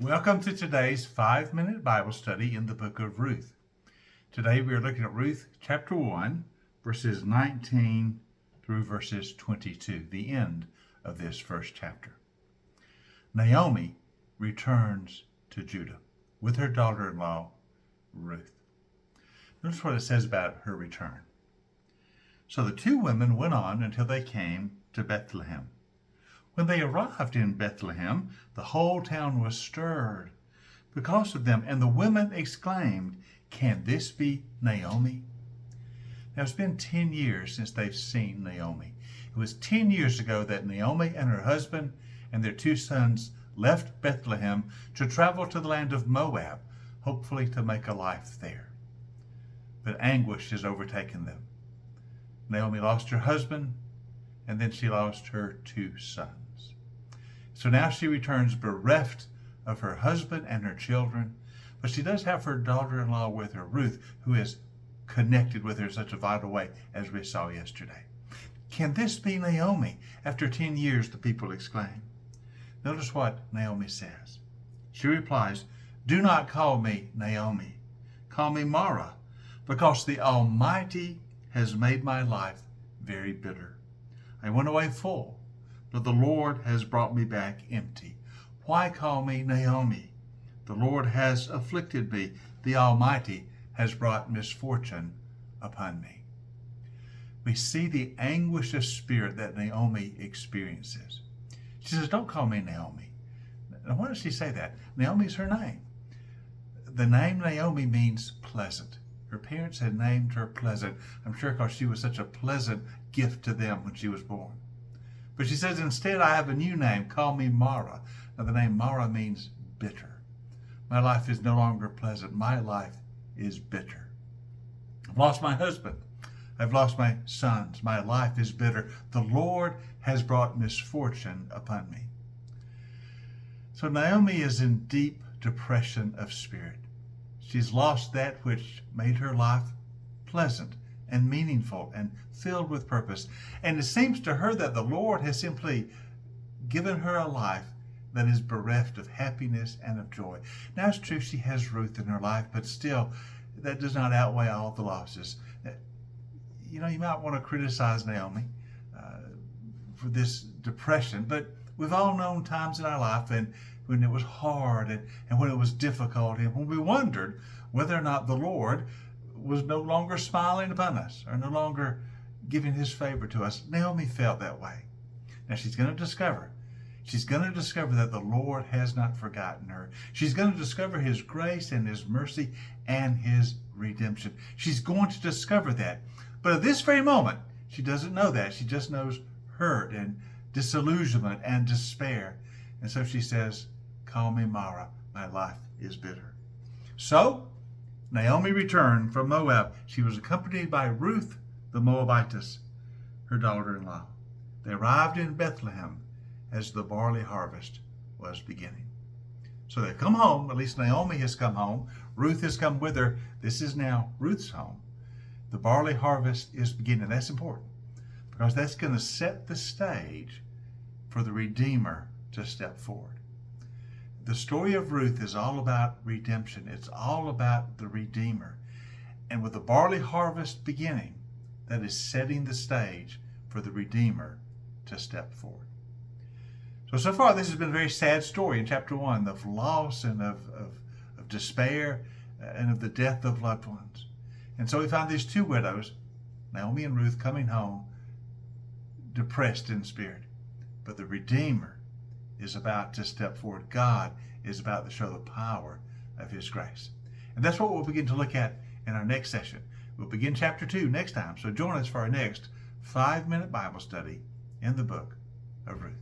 Welcome to today's 5-minute Bible study in the book of Ruth. Today we are looking at Ruth chapter 1, verses 19 through verses 22, the end of this first chapter. Naomi returns to Judah with her daughter-in-law, Ruth. Notice what it says about her return. So the two women went on until they came to Bethlehem. When they arrived in Bethlehem, the whole town was stirred because of them, and the women exclaimed, "Can this be Naomi?" Now it's been 10 years since they've seen Naomi. It was 10 years ago that Naomi and her husband and their two sons left Bethlehem to travel to the land of Moab, hopefully to make a life there. But anguish has overtaken them. Naomi lost her husband, and then she lost her two sons. So now she returns bereft of her husband and her children, but she does have her daughter-in-law with her, Ruth, who is connected with her in such a vital way, as we saw yesterday. Can this be Naomi? After 10 years, the people exclaim. Notice what Naomi says. She replies, "Do not call me Naomi. Call me Mara, because the Almighty has made my life very bitter. I went away full, but the Lord has brought me back empty. Why call me Naomi? The Lord has afflicted me. The Almighty has brought misfortune upon me." We see the anguish of spirit that Naomi experiences. She says, "Don't call me Naomi." Now, why does she say that? Naomi is her name. The name Naomi means pleasant. Her parents had named her Pleasant, I'm sure because she was such a pleasant gift to them when she was born. But she says, "Instead, I have a new name. Call me Mara." Now, the name Mara means bitter. My life is no longer pleasant. My life is bitter. I've lost my husband. I've lost my sons. My life is bitter. The Lord has brought misfortune upon me. So Naomi is in deep depression of spirit. She's lost that which made her life pleasant and meaningful and filled with purpose. And it seems to her that the Lord has simply given her a life that is bereft of happiness and of joy. Now it's true she has Ruth in her life, but still that does not outweigh all the losses. You might want to criticize Naomi for this depression, but we've all known times in our life when it was hard and when it was difficult and when we wondered whether or not the Lord was no longer smiling upon us or no longer giving his favor to us. Naomi felt that way. Now she's going to discover that the Lord has not forgotten her. She's going to discover his grace and his mercy and his redemption. She's going to discover that. But at this very moment, she doesn't know that. She just knows hurt and disillusionment and despair. And so she says, "Call me Mara. My life is bitter." So Naomi returned from Moab. She was accompanied by Ruth the Moabitess, her daughter-in-law. They arrived in Bethlehem as the barley harvest was beginning. So they've come home. At least Naomi has come home. Ruth has come with her. This is now Ruth's home. The barley harvest is beginning. That's important because that's going to set the stage for the Redeemer to step forward. The story of Ruth is all about redemption. It's all about the Redeemer. And with the barley harvest beginning, that is setting the stage for the Redeemer to step forward. So far, this has been a very sad story in chapter 1 of loss and of despair and of the death of loved ones. And so we find these two widows, Naomi and Ruth, coming home depressed in spirit. But the Redeemer is about to step forward. God is about to show the power of his grace. And that's what we'll begin to look at in our next session. We'll begin chapter 2 next time. So join us for our next 5-minute Bible study in the book of Ruth.